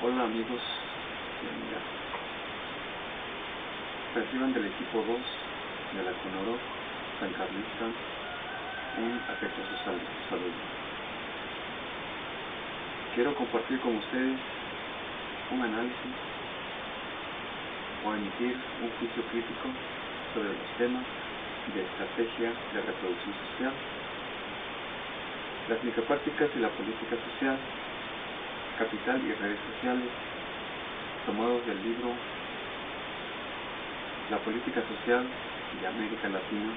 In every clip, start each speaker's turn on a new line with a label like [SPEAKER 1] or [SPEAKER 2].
[SPEAKER 1] Hola amigos y amigas, reciban del equipo 2 de la Conoro San Carlista un afectuoso saludo. Quiero compartir con ustedes un análisis o emitir un juicio crítico sobre los temas de estrategia de reproducción social, las microprácticas y la política social, capital y redes sociales, tomados del libro La política social de América Latina,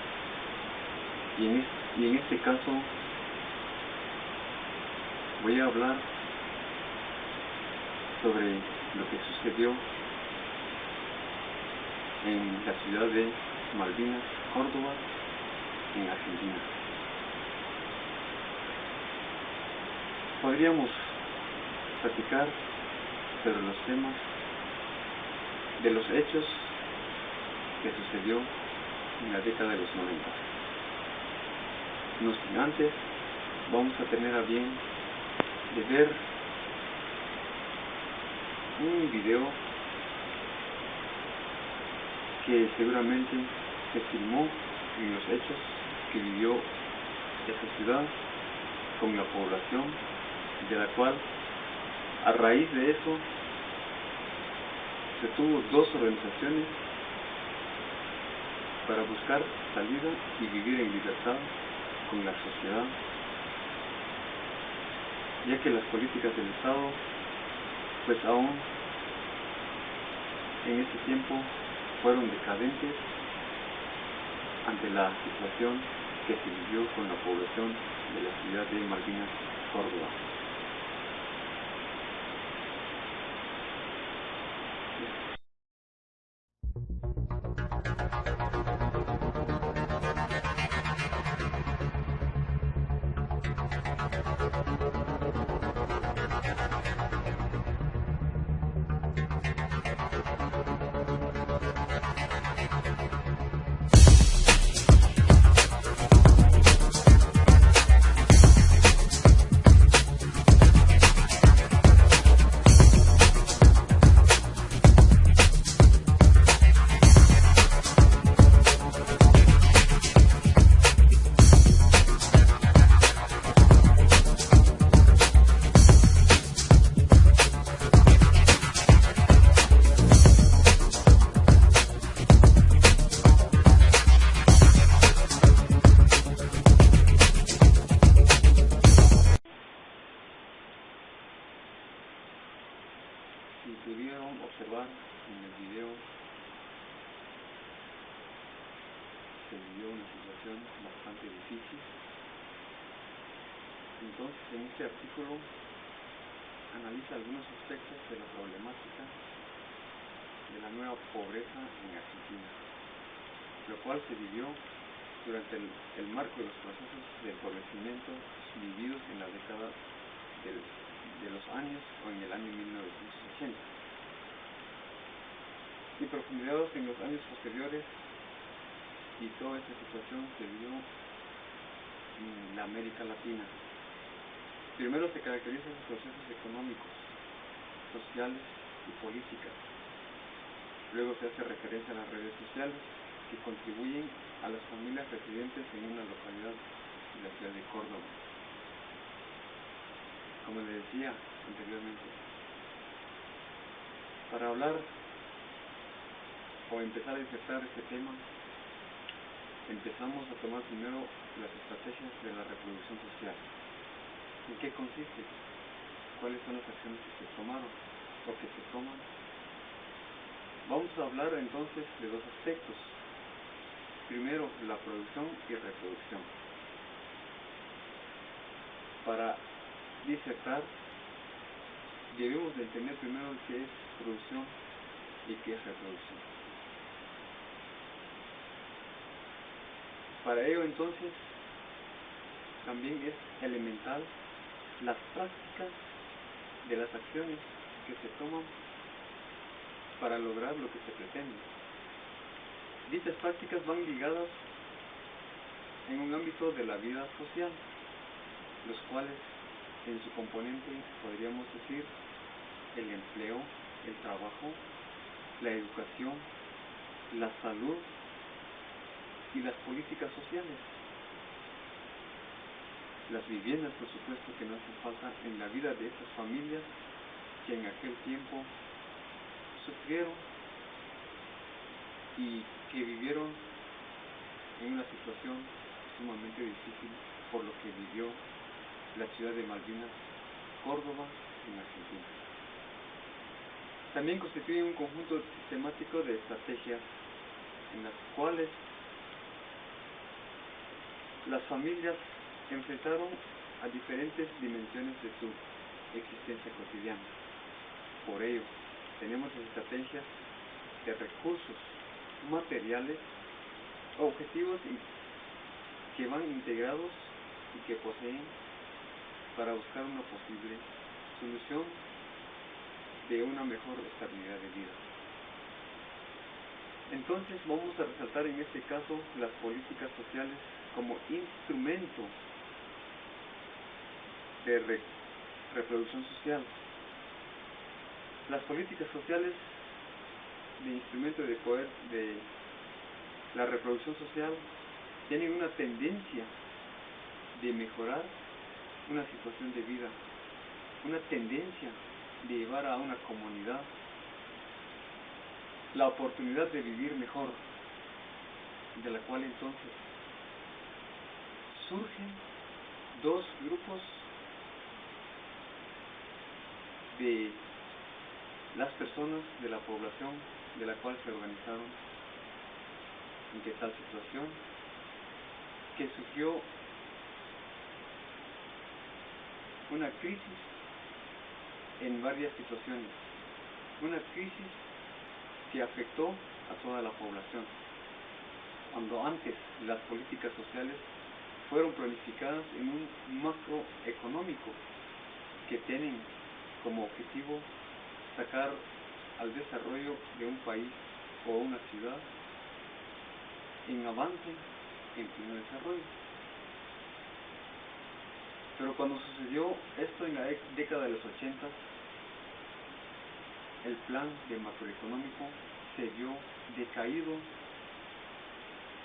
[SPEAKER 1] y en este caso voy a hablar sobre lo que sucedió en la ciudad de Malvinas, Córdoba, en Argentina. Podríamos platicar sobre los temas de los hechos que sucedió en la década de los 90. No sin antes, vamos a tener a bien de ver un video que seguramente se filmó en los hechos que vivió esta ciudad con la población, de la cual a raíz de eso se tuvo dos organizaciones para buscar salida y vivir en libertad con la sociedad, ya que las políticas del Estado pues aún en ese tiempo fueron decadentes ante la situación que se vivió con la población de la ciudad de Malvinas, Córdoba. Si pudieron observar en el video, se vivió una situación bastante difícil. Entonces, en este artículo analiza algunos aspectos de la problemática de la nueva pobreza en Argentina, lo cual se vivió durante el marco de los procesos de empobrecimiento vividos en la década de los años o en el año 1980 y profundizados en los años posteriores, y toda esta situación se vivió en la América Latina. Primero se caracterizan los procesos económicos, sociales y políticos. Luego se hace referencia a las redes sociales que contribuyen a las familias residentes en una localidad de la ciudad de Córdoba. Como les decía anteriormente, para hablar o empezar a disertar este tema, empezamos a tomar primero las estrategias de la reproducción social. ¿En qué consiste? ¿Cuáles son las acciones que se tomaron o que se toman? Vamos a hablar entonces de dos aspectos. Primero, la producción y reproducción. Para disertar, debemos de entender primero qué es producción y qué es reproducción. Para ello entonces también es elemental las prácticas de las acciones que se toman para lograr lo que se pretende. Dichas prácticas van ligadas en un ámbito de la vida social, los cuales en su componente podríamos decir el empleo. empleo, el trabajo, la educación, la salud y las políticas sociales. Las viviendas, por supuesto, que no hacen falta en la vida de estas familias que en aquel tiempo sufrieron y que vivieron en una situación sumamente difícil por lo que vivió la ciudad de Malvinas, Córdoba, en Argentina. También constituye un conjunto sistemático de estrategias en las cuales las familias enfrentaron a diferentes dimensiones de su existencia cotidiana. Por ello, tenemos estrategias de recursos materiales, objetivos y que van integrados y que poseen para buscar una posible solución de una mejor estabilidad de vida. Entonces vamos a resaltar en este caso las políticas sociales como instrumento de reproducción social. Las políticas sociales de instrumento de poder de la reproducción social tienen una tendencia de mejorar una situación de vida, una tendencia de llevar a una comunidad la oportunidad de vivir mejor, de la cual entonces surgen dos grupos de las personas de la población de la cual se organizaron ante tal situación que surgió una crisis en varias situaciones, una crisis que afectó a toda la población. Cuando antes las políticas sociales fueron planificadas en un macroeconómico que tienen como objetivo sacar al desarrollo de un país o una ciudad en avance, en pleno desarrollo. Pero cuando sucedió esto en la década de los 80, el plan de macroeconómico se vio decaído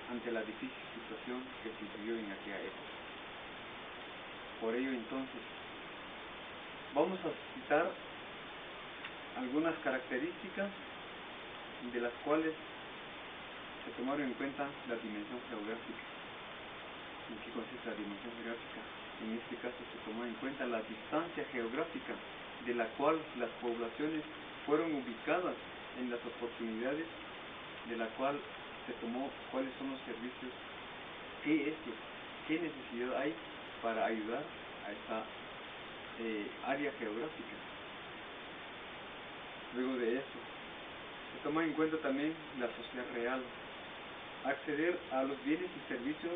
[SPEAKER 1] ante la difícil situación que se vivió en aquella época. Por ello entonces, vamos a citar algunas características de las cuales se tomaron en cuenta la dimensión geográfica. ¿En qué consiste la dimensión geográfica? En este caso se tomó en cuenta la distancia geográfica de la cual las poblaciones fueron ubicadas en las oportunidades, de la cual se tomó cuáles son los servicios, qué necesidad hay para ayudar a esta área geográfica. Luego de eso, se toma en cuenta también la sociedad real, acceder a los bienes y servicios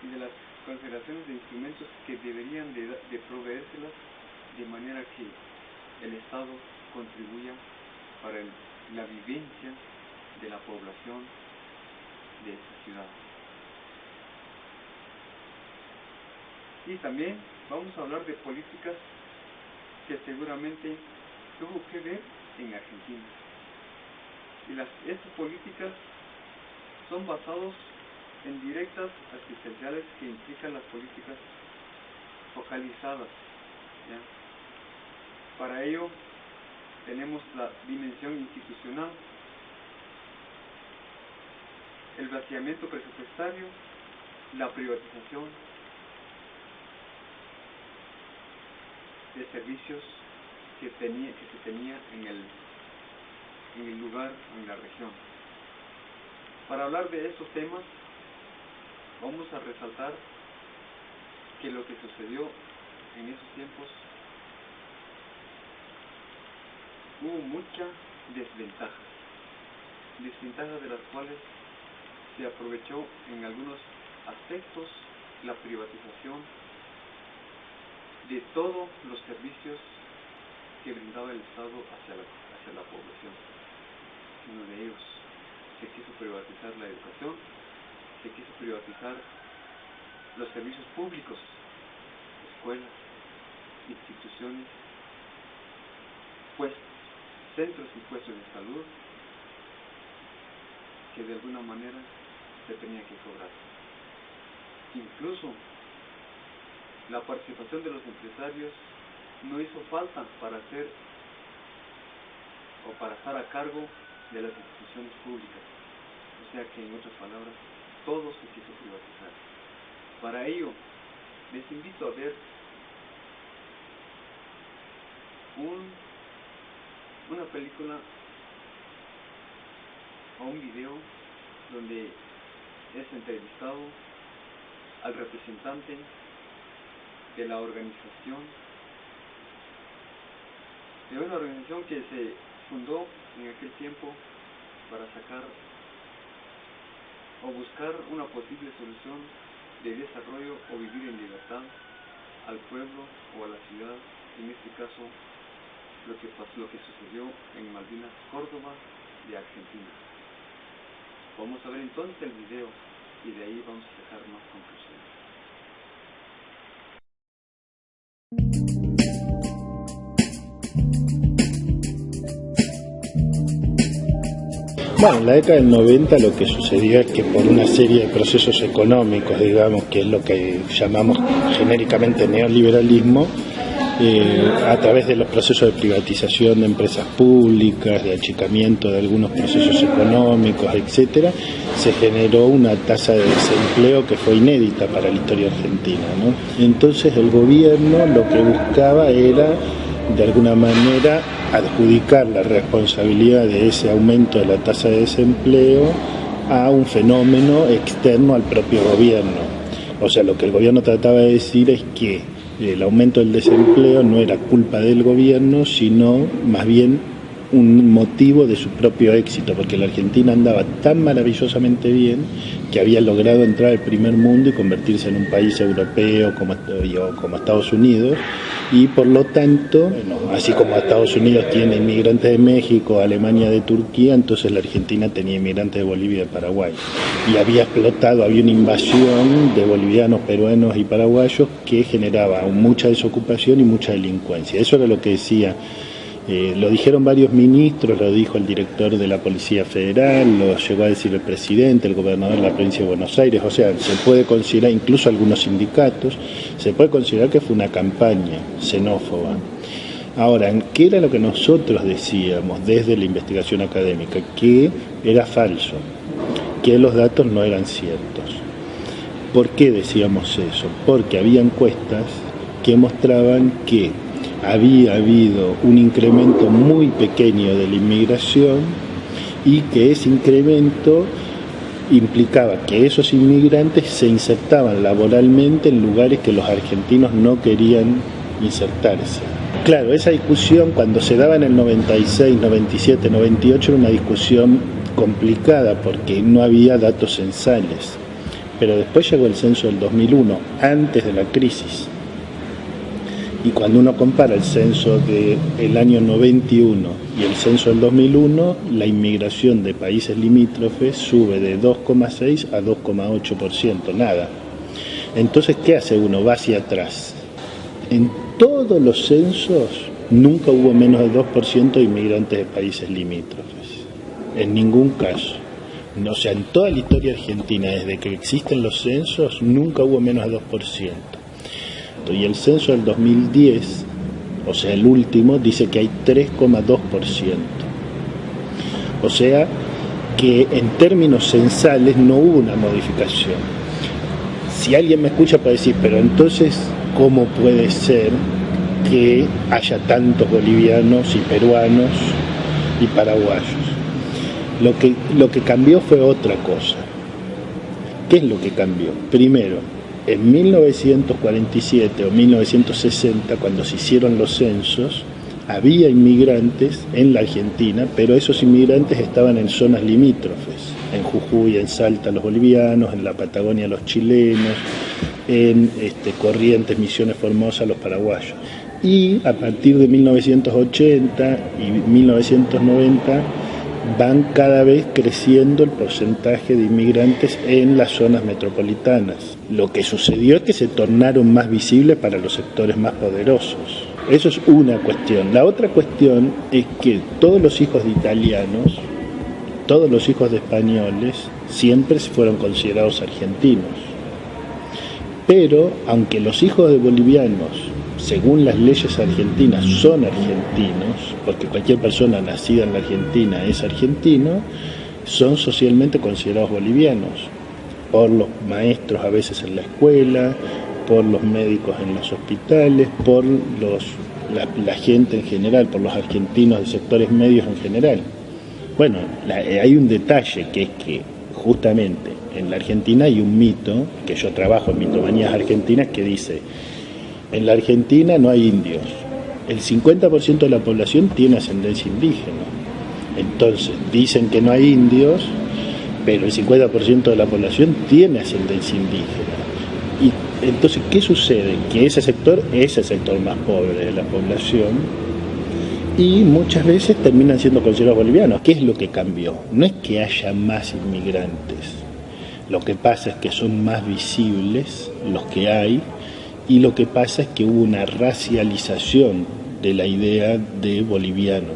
[SPEAKER 1] y de las consideraciones de instrumentos que deberían de proveérselas de manera que el Estado contribuya para la vivencia de la población de esta ciudad. Y también vamos a hablar de políticas que seguramente tuvo que ver en Argentina. Y estas políticas son basadas en directas asistenciales que implican las políticas focalizadas, ¿ya? Para ello tenemos la dimensión institucional, el vaciamiento presupuestario, la privatización de servicios que se tenía en el lugar, en la región. Para hablar de estos temas, vamos a resaltar que lo que sucedió en esos tiempos, hubo muchas desventajas de las cuales se aprovechó en algunos aspectos la privatización de todos los servicios que brindaba el Estado hacia la población. Uno de ellos, se quiso privatizar la educación, se quiso privatizar los servicios públicos, escuelas, instituciones, pues centros y puestos de salud que de alguna manera se tenía que cobrar. Incluso la participación de los empresarios no hizo falta para hacer o para estar a cargo de las instituciones públicas. O sea que, en otras palabras, todo se quiso privatizar. Para ello, les invito a ver una película o un video donde es entrevistado al representante de la organización, de una organización que se fundó en aquel tiempo para sacar o buscar una posible solución de desarrollo o vivir en libertad al pueblo o a la ciudad, en este caso lo que sucedió en Malvinas, Córdoba de Argentina. Vamos a ver entonces el video y de ahí vamos a sacar más conclusiones.
[SPEAKER 2] Bueno, en la década del 90 lo que sucedió es que por una serie de procesos económicos, digamos, que es lo que llamamos genéricamente neoliberalismo, a través de los procesos de privatización de empresas públicas, de achicamiento de algunos procesos económicos, etcétera, se generó una tasa de desempleo que fue inédita para la historia argentina, ¿no? Entonces el gobierno lo que buscaba era, de alguna manera, adjudicar la responsabilidad de ese aumento de la tasa de desempleo a un fenómeno externo al propio gobierno. O sea, lo que el gobierno trataba de decir es que el aumento del desempleo no era culpa del gobierno, sino más bien un motivo de su propio éxito, porque la Argentina andaba tan maravillosamente bien que había logrado entrar al primer mundo y convertirse en un país europeo como Estados Unidos, y por lo tanto, bueno, así como Estados Unidos tiene inmigrantes de México, Alemania de Turquía, entonces la Argentina tenía inmigrantes de Bolivia y de Paraguay, y había una invasión de bolivianos, peruanos y paraguayos que generaba mucha desocupación y mucha delincuencia. Eso era lo que decía. Lo dijeron varios ministros, lo dijo el director de la Policía Federal, lo llegó a decir el presidente, el gobernador de la provincia de Buenos Aires. O sea, se puede considerar, incluso algunos sindicatos, se puede considerar que fue una campaña xenófoba. Ahora, ¿qué era lo que nosotros decíamos desde la investigación académica? Que era falso, que los datos no eran ciertos. ¿Por qué decíamos eso? Porque había encuestas que mostraban que había habido un incremento muy pequeño de la inmigración y que ese incremento implicaba que esos inmigrantes se insertaban laboralmente en lugares que los argentinos no querían insertarse. Claro, esa discusión cuando se daba en el 96, 97, 98 era una discusión complicada porque no había datos censales, pero después llegó el censo del 2001, antes de la crisis. Y cuando uno compara el censo del año 91 y el censo del 2001, la inmigración de países limítrofes sube de 2,6 a 2,8%, nada. Entonces, ¿qué hace uno? Va hacia atrás. En todos los censos nunca hubo menos de 2% de inmigrantes de países limítrofes. En ningún caso. O sea, en toda la historia argentina, desde que existen los censos, nunca hubo menos de 2%. Y el censo del 2010, o sea, el último, dice que hay 3,2%. O sea, que en términos censales no hubo una modificación. Si alguien me escucha puede decir, pero entonces, ¿cómo puede ser que haya tantos bolivianos y peruanos y paraguayos? Lo que cambió fue otra cosa. ¿Qué es lo que cambió? Primero, en 1947 o 1960, cuando se hicieron los censos, había inmigrantes en la Argentina, pero esos inmigrantes estaban en zonas limítrofes, en Jujuy, en Salta los bolivianos, en la Patagonia los chilenos, en Corrientes, Misiones, Formosa los paraguayos. Y a partir de 1980 y 1990 van cada vez creciendo el porcentaje de inmigrantes en las zonas metropolitanas. Lo que sucedió es que se tornaron más visibles para los sectores más poderosos. Eso es una cuestión. La otra cuestión es que todos los hijos de italianos, todos los hijos de españoles, siempre fueron considerados argentinos. Pero, aunque los hijos de bolivianos, según las leyes argentinas, son argentinos, porque cualquier persona nacida en la Argentina es argentino, son socialmente considerados bolivianos, por los maestros a veces en la escuela, por los médicos en los hospitales, por la gente en general, por los argentinos de sectores medios en general. Bueno, hay un detalle que es que justamente en la Argentina hay un mito, que yo trabajo en Mitomanías Argentinas, que dice: en la Argentina no hay indios, el 50% de la población tiene ascendencia indígena. Entonces dicen que no hay indios, pero el 50% de la población tiene ascendencia indígena. Y entonces, ¿qué sucede? Que ese sector es el sector más pobre de la población y muchas veces terminan siendo considerados bolivianos. ¿Qué es lo que cambió? No es que haya más inmigrantes, lo que pasa es que son más visibles los que hay, y lo que pasa es que hubo una racialización de la idea de boliviano.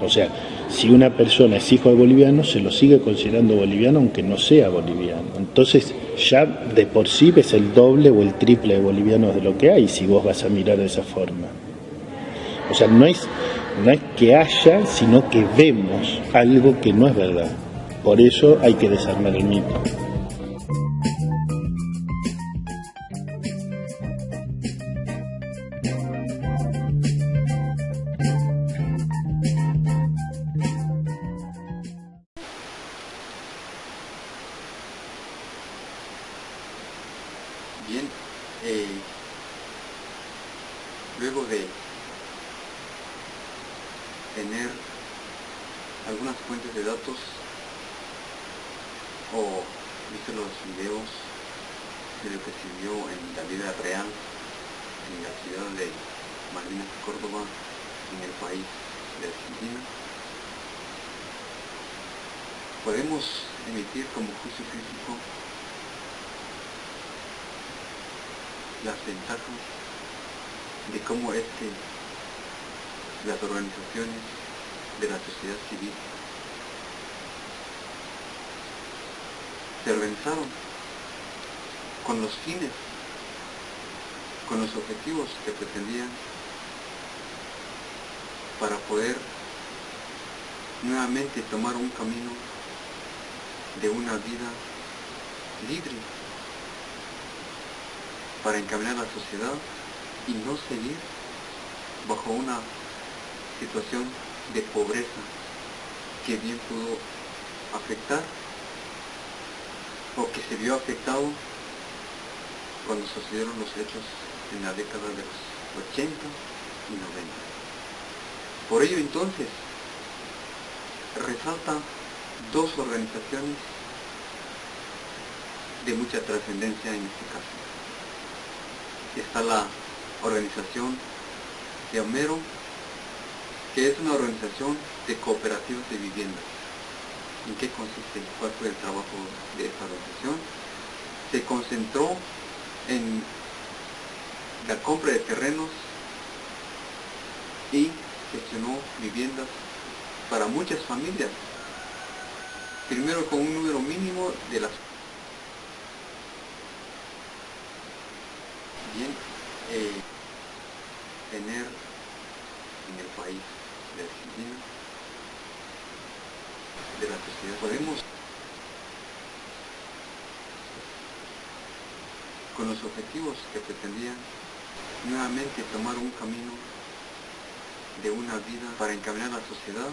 [SPEAKER 2] O sea, si una persona es hijo de boliviano, se lo sigue considerando boliviano aunque no sea boliviano. Entonces ya de por sí ves el doble o el triple de bolivianos de lo que hay si vos vas a mirar de esa forma. O sea, no es que haya, sino que vemos algo que no es verdad. Por eso hay que desarmar el mito.
[SPEAKER 3] Bien, luego de tener algunas fuentes de datos o visto los videos de lo que se vio en la vida real en la ciudad de Malvinas, Córdoba, en el país de Argentina, podemos emitir como juicio crítico las ventajas de cómo es que las organizaciones de la sociedad civil se organizaron con los fines, con los objetivos que pretendían para poder nuevamente tomar un camino de una vida libre, para encaminar la sociedad y no seguir bajo una situación de pobreza que bien pudo afectar o que se vio afectado cuando sucedieron los hechos en la década de los 80 y 90. Por ello entonces resalta dos organizaciones de mucha trascendencia en este caso. Está la organización de Homero, que es una organización de cooperativas de viviendas. ¿En qué consiste? ¿Cuál fue el trabajo de esta organización? Se concentró en la compra de terrenos y gestionó viviendas para muchas familias, primero con un número mínimo de las... Bien, tener en el país de Argentina, de la sociedad, podemos, con los objetivos que pretendían, nuevamente tomar un camino de una vida para encaminar la sociedad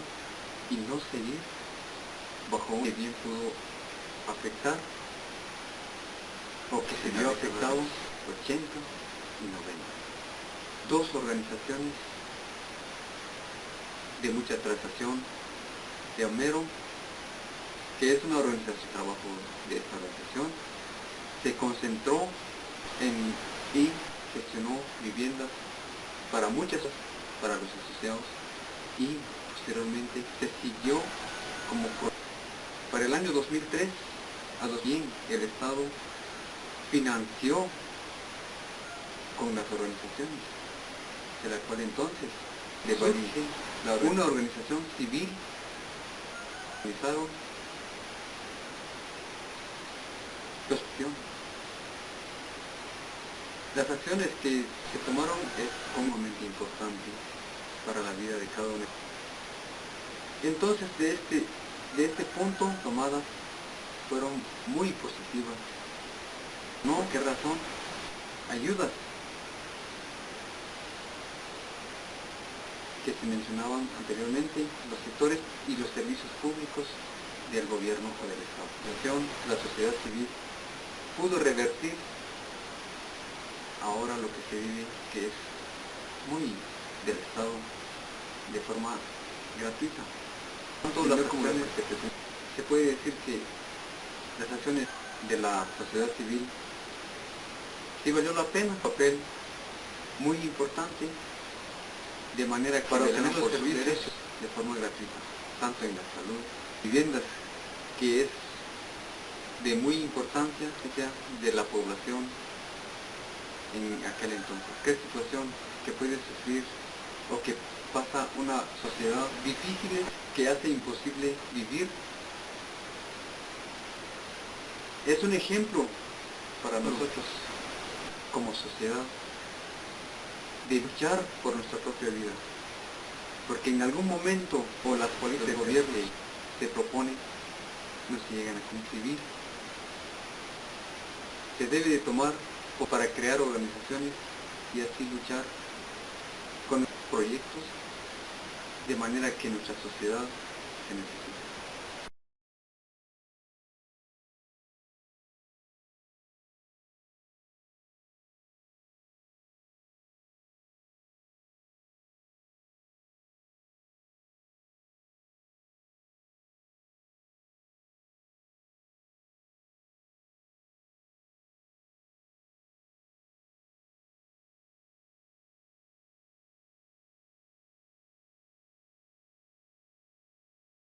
[SPEAKER 3] y no seguir bajo un que bien pudo afectar o que se vio afectado 80 y 90. Dos organizaciones de mucha transacción de Homero, que es una organización de trabajo de esta organización, se concentró en y gestionó viviendas para muchas, para los asociados, y posteriormente se siguió como para el año 2003 a 2000 el Estado financió con las organizaciones, de la cual entonces surge una organización civil organizaron las acciones que se tomaron es sumamente importante para la vida de cada uno. Entonces de este punto tomadas fueron muy positivas. ¿No? ¿Qué razón? Ayudas que se mencionaban anteriormente, los sectores y los servicios públicos del gobierno o del Estado. La sociedad civil pudo revertir ahora lo que se vive, que es muy del Estado, de forma gratuita. Tanto las acciones, se puede decir que las acciones de la sociedad civil sí valió la pena, un papel muy importante, de manera que para obtener los servicios de forma gratuita, tanto en la salud, viviendas, que es de muy importancia de la población en aquel entonces. ¿Qué situación que puede sufrir o que pasa una sociedad difícil que hace imposible vivir? Es un ejemplo para nosotros como sociedad de luchar por nuestra propia vida, porque en algún momento o las políticas del gobierno se proponen no se llegan a cumplir. Se debe de tomar o para crear organizaciones y así luchar con proyectos de manera que nuestra sociedad se necesite.